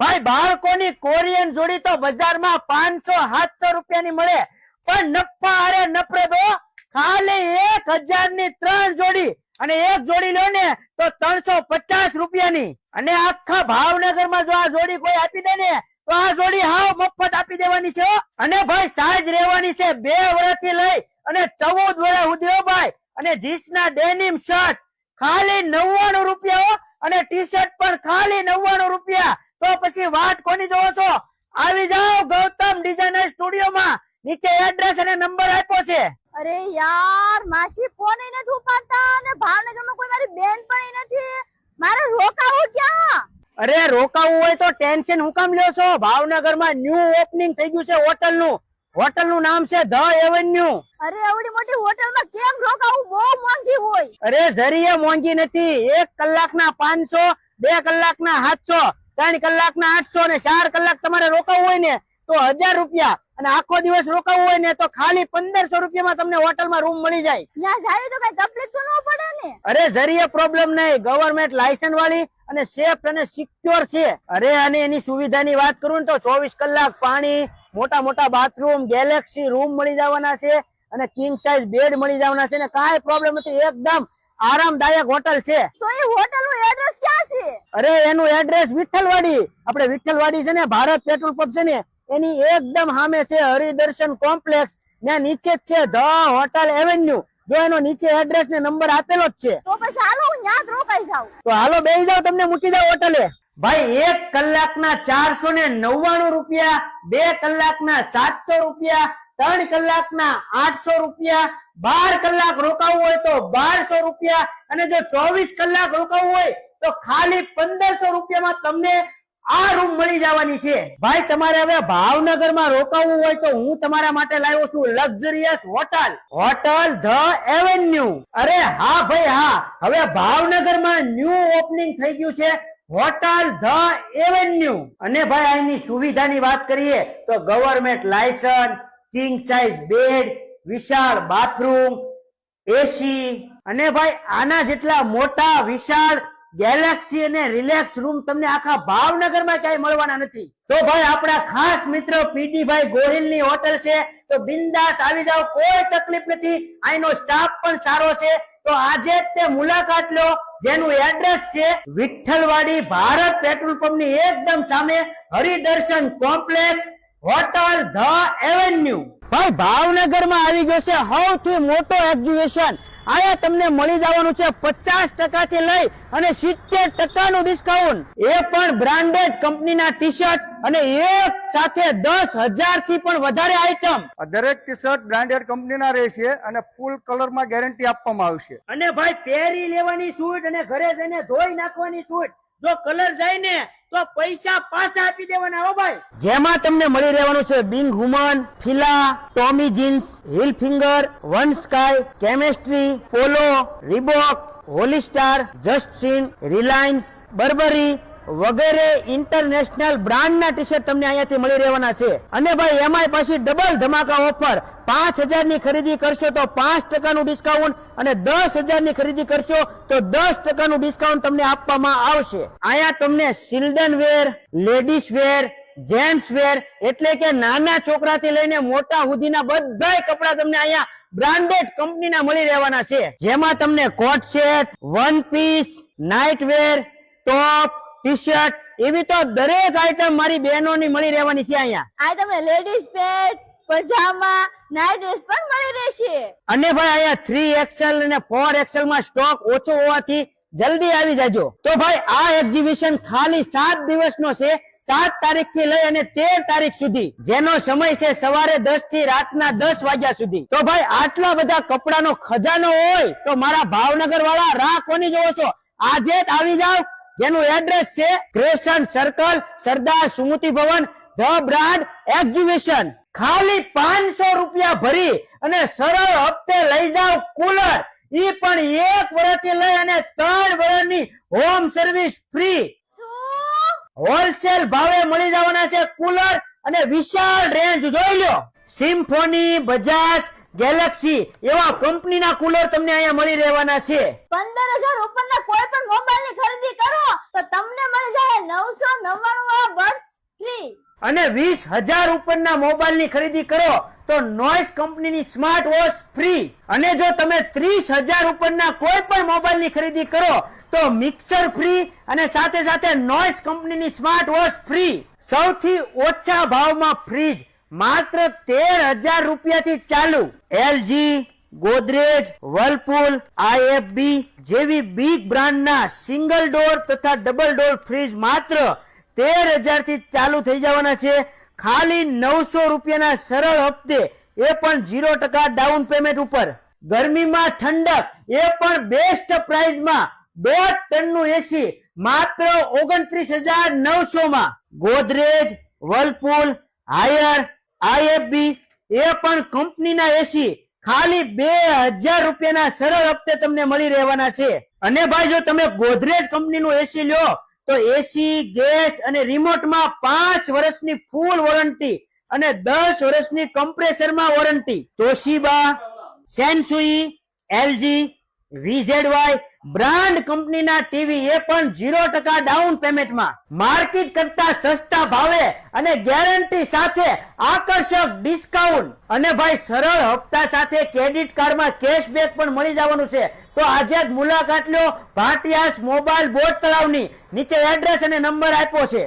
ભાઈ બાળકોની કોરિયન જોડી તો બજારમાં 500-700 રૂપિયાની મળે, પણ નફા અરે નફરે દો ખાલી 1000 ની 3 જોડી, અને એક જોડી લો ને તો 350 રૂપિયાની. અને આખા ભાવનગરમાં જો આ જોડી કોઈ આપી દે ને તો આ જોડી હાવ મફત આપી દેવાની છે. અને ભાઈ સાઈઝ રહેવાની છે 2 વર્ષથી લઈ અને 14 વર્ષ સુધી ભાઈ. અને જીન્સના ડેનિમ શર્ટ ખાલી 99 રૂપિયા અને ટી શર્ટ પણ ખાલી 99 રૂપિયા. તો પછી વાત કોની જોવો છો? આવી જાઓ ગૌતમ ડિઝાઇનર સ્ટુડિયોમાં, નીચે એડ્રેસ અને નંબર આપ્યો છે. અરે યાર માસી ફોન નથી ઉપાડતા અને ભાવનગરમાં કોઈ મારી બેન પણ નથી. મારે રોકાવું ક્યાં? અરે રોકાવું હોય તો ટેન્શન હું કામ લ્યો છો? ભાવનગરમાં ન્યુ ઓપનિંગ થઈ ગયું છે હોટલનું. હોટલનું નામ છે ધ એવન્યુ. અરે આવડી મોટી હોટલમાં કેમ રોકાવું? બહુ મોંઘી હોય. અરે જરીએ મોંઘી નથી. 1 કલાકના 500, 2 કલાકના 700, 3 કલાકના 800 અને 4 કલાક તમારે રોકાવું હોય ને તો 1000 રૂપિયા, અને આખો દિવસ રોકાવું હોય ને તો ખાલી 1500 રૂપિયામાં તમને હોટલમાં રૂમ મળી જાય. ત્યાં જાય તો કઈ તકલીફ તો ન પડે ને? અરે જરીએ પ્રોબ્લેમ નહીં. ગવર્નમેન્ટ લાયસન્સ વાળી અને સેફ અને સિક્યોર છે. અરે અને એની સુવિધાની વાત કરું ને તો 24 કલાક પાણી, મોટા મોટા બાથરૂમ, ગેલેક્સી રૂમ મળી જવાના છે, અને કિંગ સાઇઝ બેડ મળી જવાના છે, ને કાંઈ પ્રોબ્લેમ નથી. એકદમ આરામદાયક હોટલ છે. તો એ હોટલ નું એડ્રેસ ક્યાં છે? અરે એનું એડ્રેસ વિઠ્ઠલવાડી. આપણે વિઠ્ઠલવાડી છે ને ભારત પેટ્રોલ પંપ છે ને એની એકદમ સામે છે હરિદર્શન કોમ્પ્લેક્સ. ત્યાં નીચે જ છે ધ હોટલ એવન્યુ. જો એનો નીચે એડ્રેસ ને નંબર આપેલો જ છે. તો પછી હાલો હું ત્યાં જ રોકાઈ જાઉં. તો હાલો બેસી જાવ, તમને મૂકી જાવ હોટલે. ભાઈ 1 કલાકના 499 રૂપિયા, 2 કલાકના 700 રૂપિયા, 3 કલાકના 800 રૂપિયા, 12 કલાક રોકાવું હોય તો 1200 રૂપિયા, અને જો 24 કલાક રોકાવું હોય તો ખાલી 1500 રૂપિયામાં તમને આ રૂમ મળી જવાની છે. ભાઈ તમારે હવે ભાવનગરમાં રોકાવું હોય તો હું તમારા માટે લાવ્યો છું luxurious hotel, hotel the avenue. અરે હા ભાઈ હા, હવે ભાવનગરમાં ન્યુ ઓપનિંગ થઈ ગયું છે હોટલ ધ એવન્યુ. અને ભાઈ અહીંની સુવિધાની વાત કરીએ તો government licence, king size bed, વિશાળ બાથરૂમ, એસી, અને ભાઈ આના જેટલા મોટા વિશાળ ગેલેક્સી અને રિલેક્સ રૂમ તમને આખા ભાવનગરમાં ક્યાંય મળવાના નથી. તો ભાઈ આપણા ખાસ મિત્ર પીડીભાઈ ગોહિલની હોટલ છે, તો બિંદાસ આવી જાઓ, કોઈ તકલીફ નથી. અહીંનો સ્ટાફ પણ સારો છે. તો આજે જ તે મુલાકાત લો, જેનું એડ્રેસ છે વિઠ્ઠલવાડી ભારત પેટ્રોલ પંપની એકદમ સામે Haridarshan complex, hotel the avenue. ભાઈ ભાવનગરમાં આવી ગયો છે સૌથી મોટો એક્ઝિબિશન. આયા તમને મળી જવાનું છે 50% થી લઈ અને 70% ડિસ્કાઉન્ટ. એ પણ બ્રાન્ડેડ કંપનીના ટી શર્ટ, અને એક સાથે 10,000 થી પણ વધારે આઈટમ. દરેક ટી શર્ટ બ્રાન્ડેડ કંપનીના રહેશે અને ફૂલ કલરમાં ગેરંટી આપવામાં આવશે. અને ભાઈ પહેરી લેવાની છૂટ અને ઘરે જઈને ધોઈ નાખવાની છૂટ. જો કલર જાય ને તો પૈસા પાછા આપી દેવાના હો ભાઈ. જેમાં તમને મળી રહેવાનું છે Being Human, Fila, Tommy Jeans, Hilfiger, One Sky, Chemistry, Polo, Reebok, Hollister, જસ્ટસીન, રિલાયન્સ, બર્બરી વગેરે ઇન્ટરનેશનલ બ્રાન્ડના ટી શર્ટ તમને અહીંયાથી મળી રહેવાના છે. અને ભાઈ એમાંય પાછી ડબલ ધમાકા ઓફર. 5000 ની ખરીદી કરશો તો 5% નું ડિસ્કાઉન્ટ, અને 10,000 ની ખરીદી કરશો તો 10% નું ડિસ્કાઉન્ટ તમને આપવામાં આવશે. અહીંયા તમને children were, ladies wear, gents wear, એટલે કે નાના છોકરાથી લઈને મોટા સુધીના બધાય કપડા તમને અહીંયા બ્રાન્ડેડ કંપનીના મળી રહેવાના છે. જેમાં તમને coat set, one piece, night wear, top, T shirt, એવી તો દરેક આઈટમ મારી બહેનોની મળી રહેવાની છે અહીંયા. આ તમને લેડીઝ પેન્ટ, પજામા, નાઇટ ડ્રેસ પણ મળી રહેશે. અને ભાઈ અહીંયા 3XL અને 4XL માં સ્ટોક ઓછો હોવાથી જલ્દી આવી જાજો. તો ભાઈ આ એક્ઝિબિશન ખાલી 7 દિવસનો છે, 7 તારીખ થી લઈ અને 13 તારીખ સુધી, જેનો સમય છે સવારે 10 થી રાતના 10 વાગ્યા સુધી. તો ભાઈ આટલા બધા કપડાનો ખજાનો હોય તો મારા ભાવનગર વાળા રાહ કોની જોવો છો? આજે જ આવી જાવ, જેનું એડ્રેસ છે Crescent Circle, Sardar Sumati Bhavan, the brand exhibition. ખાલી 500 રૂપિયા ભરી અને સરળ હપ્તે લઈ જાવ કુલર, ઈ પણ 1 વર્ષથી લઈ અને 3 વર્ષની હોમ સર્વિસ ફ્રી. હોલસેલ ભાવે મળી જવાના છે કુલર, અને વિશાળ રેન્જ જોઈ લો. સિમ્ફોની, બજાજ, ગેલેક્સી એવા કંપનીના કુલર તમને અહીંયા મળી રહેવાના છે 15,000 ઉપરના કોઈ પણ મોબાઈલ ની ખરીદી કરો તો તમને મળી જાય 999 વાળા બડ્સ ફ્રી અને 20,000 ઉપરના મોબાઈલ ની ખરીદી કરો તો નોઇસ કંપનીની સ્માર્ટ વોચ ફ્રી અને જો તમે 30,000 ઉપરના કોઈ પણ મોબાઈલ ની ખરીદી કરો તો મિક્સર ફ્રી અને સાથે સાથે નોઇસ કંપનીની સ્માર્ટ વોચ ફ્રી સૌથી ઓછા ભાવમાં ફ્રીજ માત્ર 13,000 રૂપિયાથી ચાલુ એલજી ગોદરેજ વર્લપુલ આઈએફબી જેવી બિગ બ્રાન્ડના સિંગલ ડોર તથા ડબલ ડોર ફ્રીજ માત્ર 13,000 થી ચાલુ થઈ જવાના છે ખાલી 900 રૂપિયાના સરળ હપ્તે એ પણ 0% ડાઉન પેમેન્ટ ઉપર ગરમીમાં ઠંડક એ પણ બેસ્ટ પ્રાઇસમાં 1.5 ટનનું એસી માત્ર 29,900 માં ગોદરેજ વર્લપુલ હાયર આઈએફબી એ પણ કંપનીના એસી ખાલી 2,000 રૂપિયાના સરળ હપ્તે તમને મળી રહેવાના છે અને ભાઈ જો તમે ગોદરેજ કંપનીનું એસી લ્યો તો એસી ગેસ અને રિમોટમાં 5 વર્ષની ફૂલ વોરંટી અને 10 વર્ષની કમ્પ્રેસરમાં વોરંટી તોશિબા સેન્સુઈ એલજી VZY બ્રાન્ડ કંપનીના ટીવી એ પણ 0% ડાઉન પેમેન્ટમાં માર્કેટ કરતા સસ્તા ભાવે અને ગેરંટી સાથે આકર્ષક ડિસ્કાઉન્ટ અને ભાઈ સરળ હપ્તા સાથે ક્રેડિટ કાર્ડમાં કેશબેક પણ મળી જવાનું છે તો આજે જ મુલાકાત લો ભાટિયાસ મોબાઈલ બોટ તળાવની નીચે એડ્રેસ અને નંબર આપ્યો છે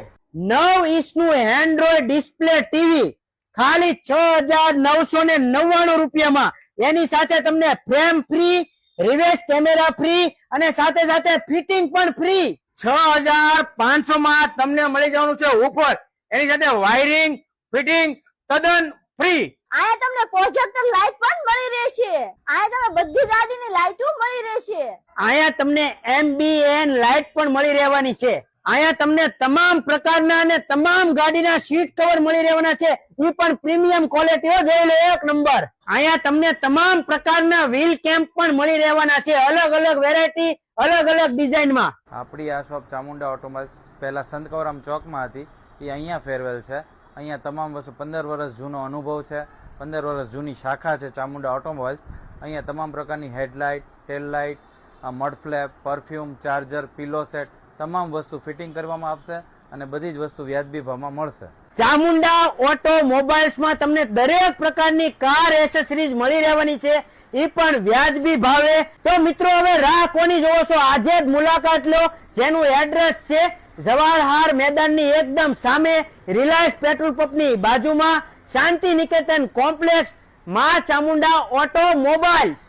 9 ઇંચનું એન્ડ્રોઇડ ડિસ્પ્લે ટીવી ખાલી 6,999 રૂપિયામાં એની સાથે તમને frame free reverse camera free અને સાથે સાથે ફિટિંગ પણ ફ્રી 6,500 માં તમને મળી જવાનું છે ઉપર એની સાથે વાયરિંગ ફિટિંગ તદ્દન ફ્રી આયા તમને પ્રોજેક્ટર લાઇટ પણ મળી રહેશે આયા તમને બધી ગાડીની લાઇટો મળી રહેશે અહીંયા તમને એમ્બિયન્ટ લાઇટ પણ મળી રહેવાની છે અહીંયા તમને તમામ પ્રકારના અને તમામ ગાડીના સીટ કવર મળી રહેવાના છે એ પણ પ્રીમિયમ ક્વોલિટીઓ જોઈ લો એક નંબર અહીંયા તમને તમામ પ્રકારના વ્હીલ કેમ્પ પણ મળી રહેવાના છે અલગ અલગ વેરાયટી અલગ અલગ ડિઝાઇનમાં આપણી આ શોપ ચામુંડા ઓટોમોબાઈલ્સ પહેલા સંત કવરામ ચોકમાં હતી એ અહીંયા ફેરવેલ છે અહીંયા તમામ વસ્તુ 15 વર્ષ જૂનો અનુભવ છે 15 વર્ષ જૂની શાખા છે ચામુંડા ઓટોમોબાઈલ્સ અહીંયા તમામ પ્રકારની headlight tail light mud flap perfume charger pillow set તમામ વસ્તુ ફિટિંગ કરવામાં આવશે અને બધી જ વસ્તુ વ્યાજબી ભાવમાં મળશે ચામુંડા ઓટોમોબાઈલ્સમાં તમને દરેક પ્રકારની કાર એસેસરીઝ મળી રહેવાની છે એ પણ વ્યાજબી ભાવે તો મિત્રો હવે રાહ કોની જોવો છો આજે જ મુલાકાત લો જેનું એડ્રેસ છે જવાહર મેદાનની એકદમ સામે રિલાયન્સ પેટ્રોલ પંપની બાજુમાં શાંતિ નિકેતન કોમ્પ્લેક્સ માં ચામુંડા ઓટોમોબાઈલ્સ